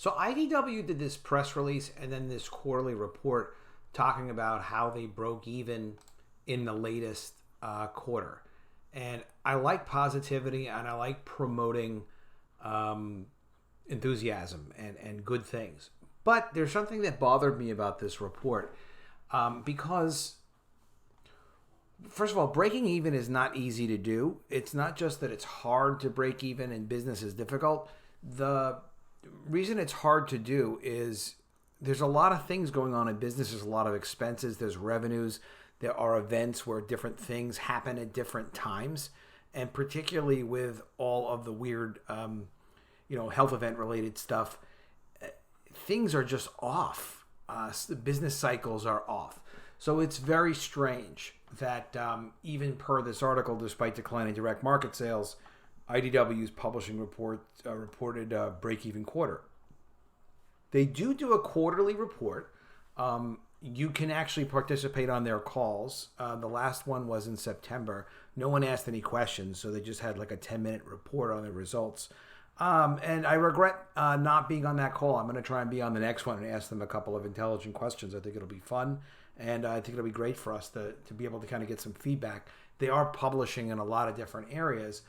So IDW did this press release and then this quarterly report talking about how they broke even in the latest quarter. And I like positivity and I like promoting enthusiasm and good things. But there's something that bothered me about this report because, first of all, breaking even is not easy to do. It's not just that it's hard to break even and business is difficult. The reason it's hard to do is there's a lot of things going on in business. There's a lot of expenses. There's revenues. There are events where different things happen at different times. And particularly with all of the weird, health event related stuff, things are just off. The business cycles are off. So it's very strange that even per this article, despite declining direct market sales, IDW's publishing report reported a break-even quarter. They do a quarterly report. You can actually participate on their calls. The last one was in September. No one asked any questions, so they just had like a 10-minute report on the results. And I regret not being on that call. I'm going to try and be on the next one and ask them a couple of intelligent questions. I think it'll be fun, and I think it'll be great for us to be able to kind of get some feedback. They are publishing in a lot of different areas.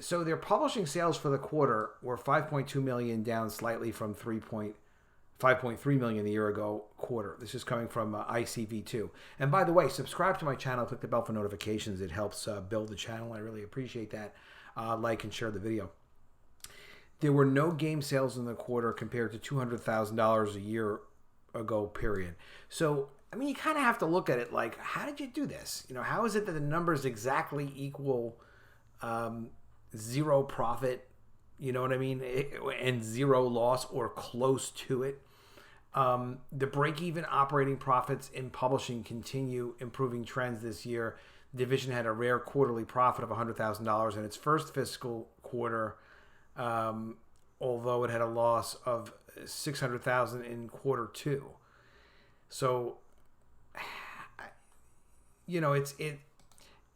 So their publishing sales for the quarter were 5.2 million, down slightly from 5.3 million the year ago quarter. This is coming from ICV2. And by the way, subscribe to my channel, click the bell for notifications. It helps build the channel. I really appreciate that. Like and share the video. There were no game sales in the quarter compared to $200,000 a year ago period. So, I mean, you kind of have to look at it like, how did you do this? How is it that the numbers exactly equal zero profit, you know what I mean, and zero loss or close to it? The break-even operating profits in publishing continue improving trends this year. The division had a rare quarterly profit of $100,000 in its first fiscal quarter, although it had a loss of $600,000 in quarter two. So,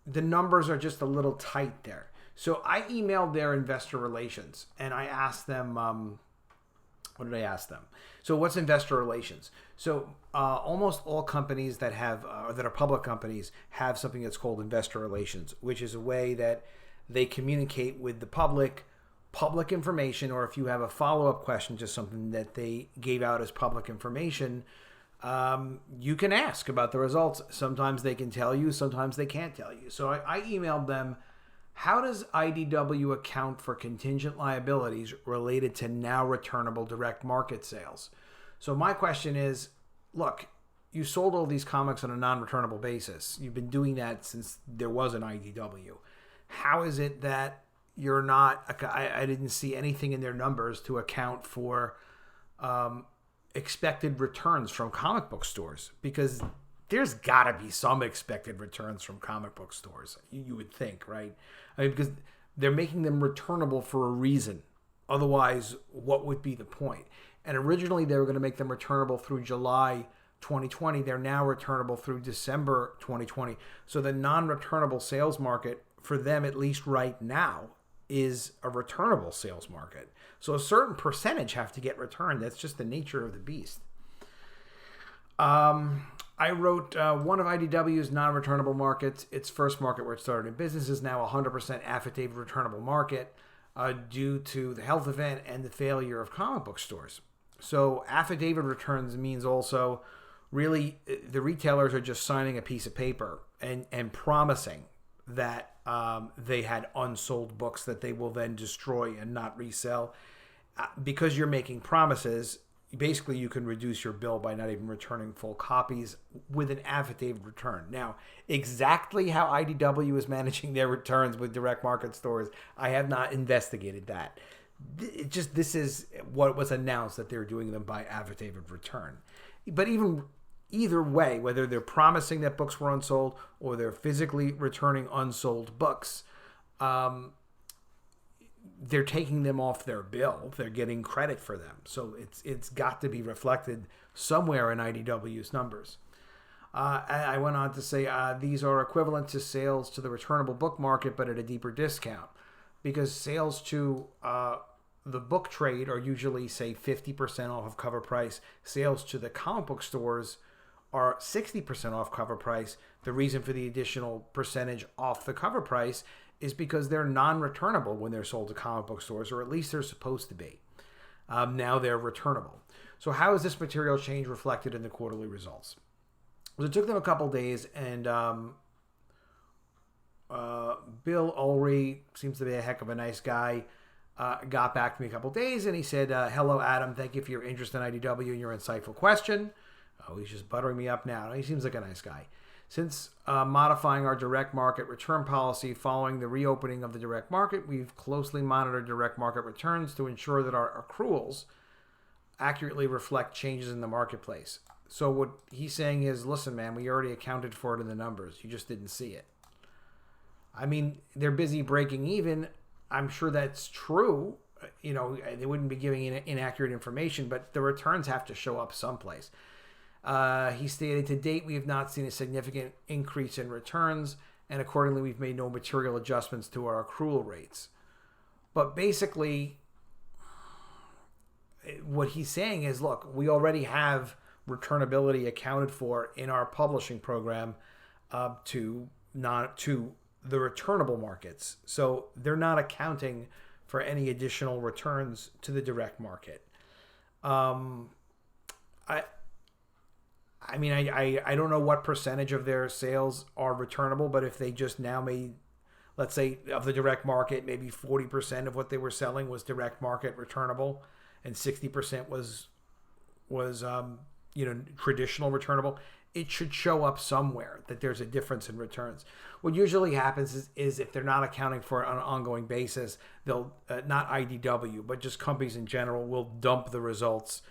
the numbers are just a little tight there. So I emailed their investor relations and I asked them, what did I ask them? So what's investor relations? So almost all companies that have that are public companies have something that's called investor relations, which is a way that they communicate with the public information, or if you have a follow-up question to something that they gave out as public information, you can ask about the results. Sometimes they can tell you, sometimes they can't tell you. So I emailed them, how does IDW account for contingent liabilities related to now returnable direct market sales? So my question is, look, you sold all these comics on a non-returnable basis. You've been doing that since there was an IDW. How is it that you're not, I didn't see anything in their numbers to account for expected returns from comic book stores? Because there's got to be some expected returns from comic book stores, you would think, right? I mean, because they're making them returnable for a reason. Otherwise, what would be the point? And originally, they were going to make them returnable through July 2020. They're now returnable through December 2020. So the non-returnable sales market, for them, at least right now, is a returnable sales market. So a certain percentage have to get returned. That's just the nature of the beast. I wrote one of IDW's non-returnable markets, its first market where it started in business, is now a 100% affidavit returnable market due to the health event and the failure of comic book stores. So affidavit returns means also really the retailers are just signing a piece of paper and promising that they had unsold books that they will then destroy and not resell. Because you're making promises, basically you can reduce your bill by not even returning full copies with an affidavit return. Now, exactly how IDW is managing their returns with direct market stores, I have not investigated that. This is what was announced, that they're doing them by affidavit return. But either way, whether they're promising that books were unsold or they're physically returning unsold books, they're taking them off their bill. They're getting credit for them. So it's got to be reflected somewhere in IDW's numbers. I went on to say these are equivalent to sales to the returnable book market, but at a deeper discount, because sales to the book trade are usually, say, 50% off of cover price. Sales to the comic book stores are 60% off cover price. The reason for the additional percentage off the cover price is because they're non-returnable when they're sold to comic book stores, or at least they're supposed to be. Now they're returnable. So how is this material change reflected in the quarterly results? Well, it took them a couple days, and Bill Ulrey seems to be a heck of a nice guy. Got back to me a couple days, and he said, hello, Adam. Thank you for your interest in IDW and your insightful question. Oh, he's just buttering me up now. He seems like a nice guy. Since modifying our direct market return policy following the reopening of the direct market, we've closely monitored direct market returns to ensure that our accruals accurately reflect changes in the marketplace. So what he's saying is, listen, man, we already accounted for it in the numbers. You just didn't see it. I mean, they're busy breaking even. I'm sure that's true. You know, they wouldn't be giving inaccurate information, but the returns have to show up someplace. He stated, to date, we have not seen a significant increase in returns, and accordingly, we've made no material adjustments to our accrual rates. But basically, what he's saying is, look, we already have returnability accounted for in our publishing program to the returnable markets. So they're not accounting for any additional returns to the direct market. I don't know what percentage of their sales are returnable, but if they just now made, let's say, of the direct market, maybe 40% of what they were selling was direct market returnable, and 60% was traditional returnable, it should show up somewhere that there's a difference in returns. What usually happens is if they're not accounting for it on an ongoing basis, they'll, not IDW, but just companies in general, will dump the results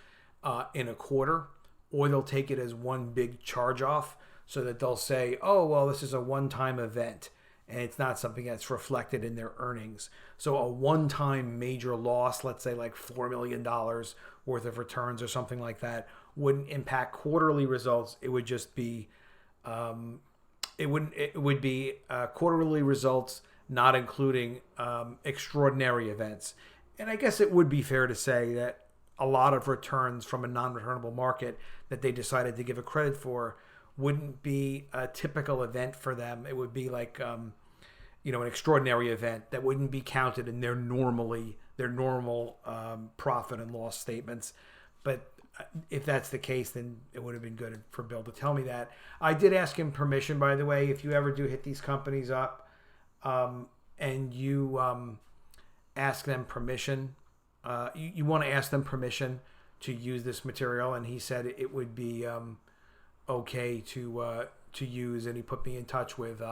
in a quarter, or they'll take it as one big charge off, so that they'll say, oh, well, this is a one-time event, and it's not something that's reflected in their earnings. So a one-time major loss, let's say like $4 million worth of returns or something like that, wouldn't impact quarterly results. It would just be, quarterly results, not including extraordinary events. And I guess it would be fair to say that a lot of returns from a non-returnable market that they decided to give a credit for wouldn't be a typical event for them. It would be like, an extraordinary event that wouldn't be counted in their normal profit and loss statements. But if that's the case, then it would have been good for Bill to tell me that. I did ask him permission, by the way, if you ever do hit these companies up, and you ask them permission, you want to ask them permission to use this material, and he said it would be okay to use, and he put me in touch with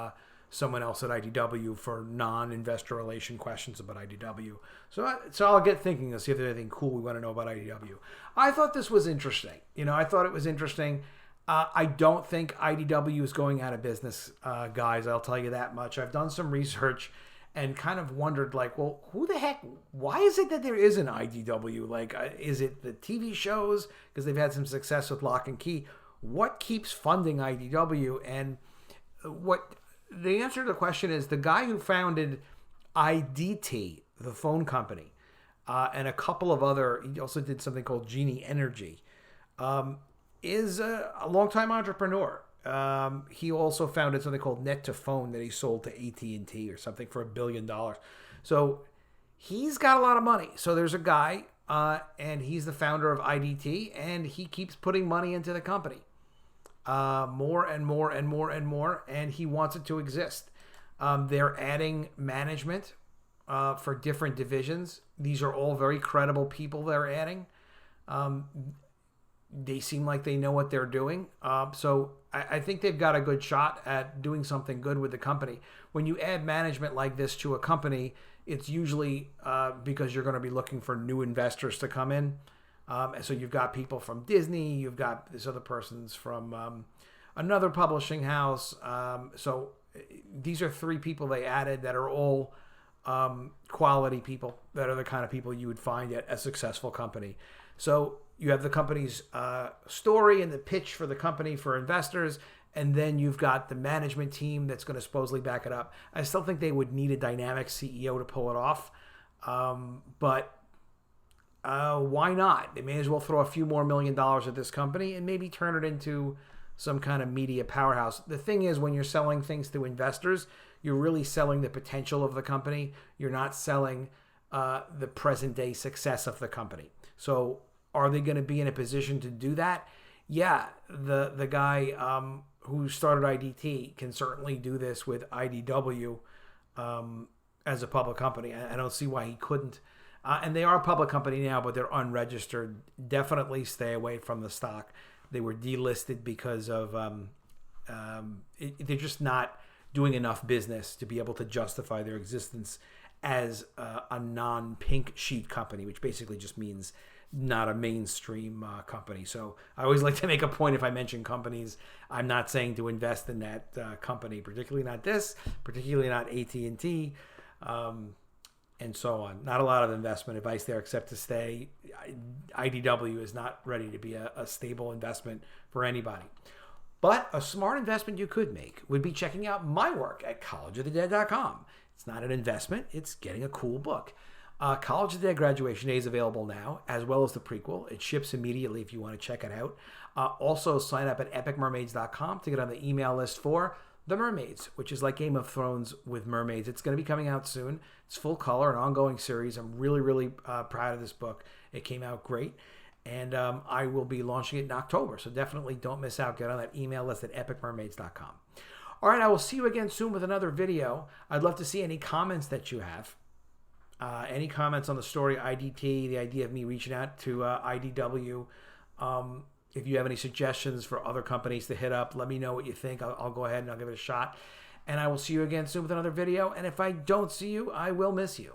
someone else at IDW for non-investor relation questions about IDW. So I'll get thinking and see if there's anything cool we want to know about IDW. I thought this was interesting. I thought it was interesting. I don't think IDW is going out of business, guys. I'll tell you that much. I've done some research and kind of wondered, like, well, who the heck, why is it that there is an IDW? Like, is it the TV shows? Because they've had some success with Lock and Key. What keeps funding IDW? And what the answer to the question is, the guy who founded IDT, the phone company, and a couple of other, he also did something called Genie Energy, is a longtime entrepreneur. He also founded something called Net to Phone that he sold to AT&T or something for $1 billion. So he's got a lot of money. So there's a guy, and he's the founder of IDT, and he keeps putting money into the company. More and more and more and more, and he wants it to exist. They're adding management for different divisions. These are all very credible people they're adding. They seem like they know what they're doing. So I think they've got a good shot at doing something good with the company. When you add management like this to a company, it's usually because you're going to be looking for new investors to come in. So you've got people from Disney, you've got this other person's from another publishing house. So these are three people they added that are all quality people, that are the kind of people you would find at a successful company. So you have the company's story and the pitch for the company for investors, and then you've got the management team that's going to supposedly back it up. I still think they would need a dynamic CEO to pull it off, but why not? They may as well throw a few more $1 million at this company and maybe turn it into some kind of media powerhouse. The thing is, when you're selling things to investors, you're really selling the potential of the company. You're not selling the present day success of the company. So are they going to be in a position to do that? Yeah, the guy who started IDT can certainly do this with IDW as a public company. I don't see why he couldn't. And they are a public company now, but they're unregistered. Definitely stay away from the stock. They were delisted because of they're just not doing enough business to be able to justify their existence as a non-pink sheet company, which basically just means not a mainstream company. So I always like to make a point if I mention companies, I'm not saying to invest in that company, particularly not this, particularly not AT&T, and so on. Not a lot of investment advice there except to stay. IDW is not ready to be a stable investment for anybody. But a smart investment you could make would be checking out my work at collegeofthedead.com. It's not an investment, it's getting a cool book. College of the Dead Graduation Day is available now, as well as the prequel. It ships immediately if you want to check it out. Also, sign up at epicmermaids.com to get on the email list for The Mermaids, which is like Game of Thrones with mermaids. It's going to be coming out soon. It's full color, an ongoing series. I'm really, really proud of this book. It came out great. And I will be launching it in October. So definitely don't miss out. Get on that email list at epicmermaids.com. All right, I will see you again soon with another video. I'd love to see any comments that you have. Any comments on the story IDT, the idea of me reaching out to IDW. If you have any suggestions for other companies to hit up, let me know what you think. I'll go ahead and I'll give it a shot. And I will see you again soon with another video. And if I don't see you, I will miss you.